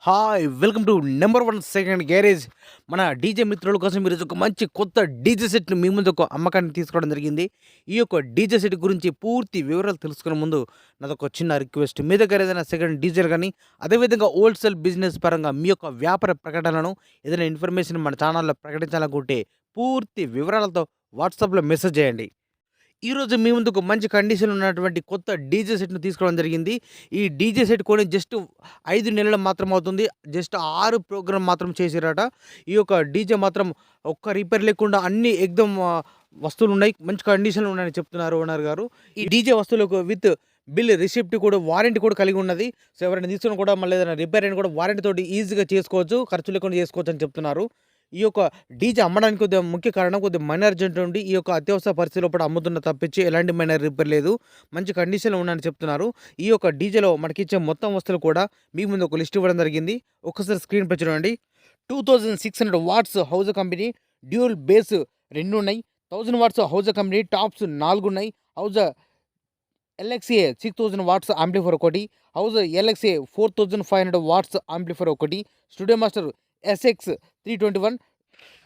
Hi welcome to number one second garage. మన DJ మిత్రుల కోసం ఈరోజు ఒక మంచి కొత్త డీజే సెట్ను మీ ముందు ఒక అమ్మకాన్ని తీసుకోవడం జరిగింది. ఈ యొక్క డీజే సెట్ గురించి పూర్తి వివరాలు తెలుసుకునే ముందు నాదొక చిన్న రిక్వెస్ట్. మీ దగ్గర ఏదైనా సెకండ్ డీజేలు కానీ అదేవిధంగా హోల్సేల్ బిజినెస్ పరంగా మీ యొక్క వ్యాపార ప్రకటనలను ఏదైనా ఇన్ఫర్మేషన్ మన ఛానల్లో ప్రకటించాలనుకుంటే పూర్తి వివరాలతో వాట్సాప్లో మెసేజ్ చేయండి. ఈరోజు మీ ముందుకు మంచి కండిషన్ ఉన్నటువంటి కొత్త డీజే సెట్‌ను తీసుకోవడం జరిగింది. ఈ డీజే సెట్ కొని జస్ట్ 5 నెలలు మాత్రం అవుతుంది. జస్ట్ 6 ప్రోగ్రామ్ మాత్రం చేసిర్రట. ఈ యొక్క డీజే మాత్రం ఒక్క రిపేర్ లేకుండా అన్నీ ఎక్దమ్ వస్తువులున్నాయి. మంచి కండిషన్‌లో ఉన్నాయని చెప్తున్నారు ఓనర్ గారు. ఈ డీజే వస్తువులకు విత్ బిల్ రిసిప్ట్ కూడా వారంటీ కూడా కలిగి ఉన్నది. సో ఎవరైనా తీసుకున్న కూడా మళ్ళీ ఏదైనా రిపేర్ అయినా కూడా వారంటీ తోటి ఈజీగా చేసుకోవచ్చు. ఖర్చు లేకుండా చేసుకోవచ్చు అని చెప్తున్నారు. ఈ యొక్క డీజే అమ్మడానికి కొద్దిగా ముఖ్య కారణం కొద్దిగా మనీ అర్జెంట్ ఉండి ఈ యొక్క అత్యవసర పరిస్థితిలో కూడా అమ్ముతున్న తప్పించి ఎలాంటి మైనర్ రిపేర్ లేదు. మంచి కండిషన్‌లో ఉన్నాయని చెప్తున్నారు. ఈ యొక్క డీజేలో మనకిచ్చే మొత్తం వస్తువులు కూడా మీ ముందు ఒక లిస్ట్ ఇవ్వడం జరిగింది. ఒక్కసారి స్క్రీన్ పై చూడండి. 2600 watts house company dual bass 2 ఉన్నాయి. 1000 వాట్స్ హౌజ్ కంపెనీ టాప్స్ 4 ఉన్నాయి. హౌజ్ ఎల్ఎక్స్ఏ 6000 వాట్స్ యాంప్లిఫైర్ ఒకటి. హౌజ్ ఎల్ఎక్స్ఏ 4500 వాట్స్ యాంప్లిఫైర్ ఒకటి. Studio master SX 321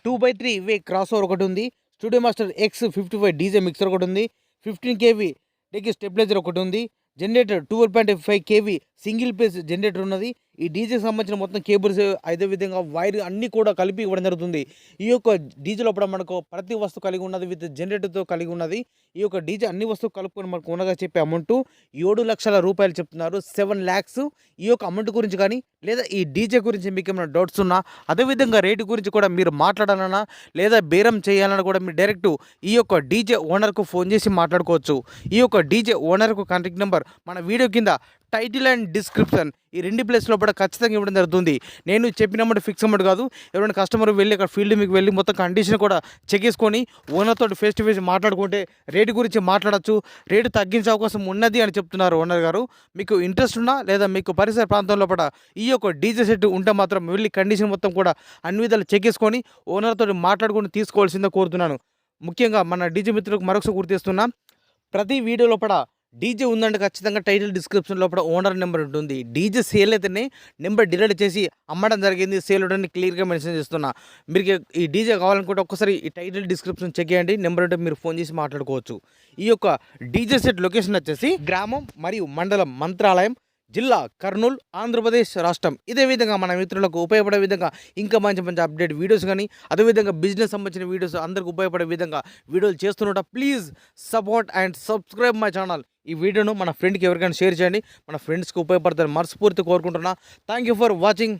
2/3 way cross over ఒకటి ఉంది. Studio master X 55 DJ mixer ఒకటి ఉంది. 15 కేవీ డెక్ స్టెబిలైజర్ ఒకటి ఉంది. Generator 12.5 KV single phase generator ఉన్నది. ఈ డీజేకి సంబంధించిన మొత్తం కేబుల్స్ అదేవిధంగా వైర్ అన్నీ కూడా కలిపి ఇవ్వడం జరుగుతుంది. ఈ యొక్క డీజే లోపల మనకు ప్రతి వస్తువు కలిగి ఉన్నది విత్ జనరేటర్తో కలిగి ఉన్నది. ఈ యొక్క డీజే అన్ని వస్తువులు కలుపుకొని మనకు ఉన్నగా చెప్పే అమౌంట్ 7 లక్షల రూపాయలు చెప్తున్నారు. 7 lakhs. ఈ యొక్క అమౌంట్ గురించి కానీ లేదా ఈ డీజే గురించి మీకు ఏమైనా డౌట్స్ ఉన్నా అదేవిధంగా రేటు గురించి కూడా మీరు మాట్లాడాలన్నా లేదా బేరం చేయాలన్నా కూడా మీరు డైరెక్ట్ ఈ యొక్క డీజే ఓనర్కు ఫోన్ చేసి మాట్లాడుకోవచ్చు. ఈ యొక్క డీజే ఓనర్కు కాంటాక్ట్ నెంబర్ మన వీడియో కింద టైటిల్ అండ్ డిస్క్రిప్షన్ ఈ 2 ప్లేస్లో కూడా ఖచ్చితంగా ఇవ్వడం జరుగుతుంది. నేను చెప్పిన అమౌంట్ ఫిక్స్ అమౌంట్ కాదు. ఎవరైనా కస్టమర్ వెళ్ళి అక్కడ ఫీల్డ్ మీకు వెళ్ళి మొత్తం కండిషన్ కూడా చెక్ చేసుకొని ఓనర్తో ఫేస్ టు ఫేస్ మాట్లాడుకుంటే రేటు గురించి మాట్లాడచ్చు. రేటు తగ్గించే అవకాశం ఉన్నది అని చెప్తున్నారు ఓనర్ గారు. మీకు ఇంట్రెస్ట్ ఉన్నా లేదా మీకు పరిసర ప్రాంతంలో కూడా ఈ యొక్క డీజే సెట్ ఉంటే మాత్రం వెళ్ళి కండిషన్ మొత్తం కూడా అన్ని విధాలు చెక్ చేసుకొని ఓనర్తో మాట్లాడుకొని తీసుకోవాల్సిందే కోరుతున్నాను. ముఖ్యంగా మన డీజే మిత్రులకు మరొకసారి గుర్తిస్తున్నాం, ప్రతి వీడియో లోపల డీజే ఉందంటే ఖచ్చితంగా టైటిల్ డిస్క్రిప్షన్ లోపల ఓనర్ నెంబర్ ఉంటుంది. డీజే సేల్ అయితేనే నెంబర్ డిలీట్ చేసి అమ్మడం జరిగింది. సేల్ ఉండని క్లియర్గా మెన్షన్ చేస్తున్నా. మీరు ఈ డీజే కావాలనుకుంటే ఒక్కసారి ఈ టైటిల్ డిస్క్రిప్షన్ చెక్ చేయండి. నెంబర్ ఉంటే మీరు ఫోన్ చేసి మాట్లాడుకోవచ్చు. ఈ యొక్క డీజే సెట్ లొకేషన్ వచ్చేసి గ్రామం మరియు మండలం మంత్రాలయం, జిల్లా కర్నూలు, ఆంధ్రప్రదేశ్ రాష్ట్రం. ఇదే విధంగా మన మిత్రులకు ఉపయోగపడే విధంగా ఇంకా మంచి మంచి అప్డేట్ వీడియోస్ కానీ అదేవిధంగా బిజినెస్ సంబంధించిన వీడియోస్ అందరికి ఉపయోగపడే విధంగా వీడియోలు చేస్తున్నట. Please support and subscribe my channel. ఈ వీడియోను మన ఫ్రెండ్కి ఎవరికైనా షేర్ చేయండి. మన ఫ్రెండ్స్కి ఉపయోగపడతారని మనస్ఫూర్తి కోరుకుంటున్నా. Thank you for watching.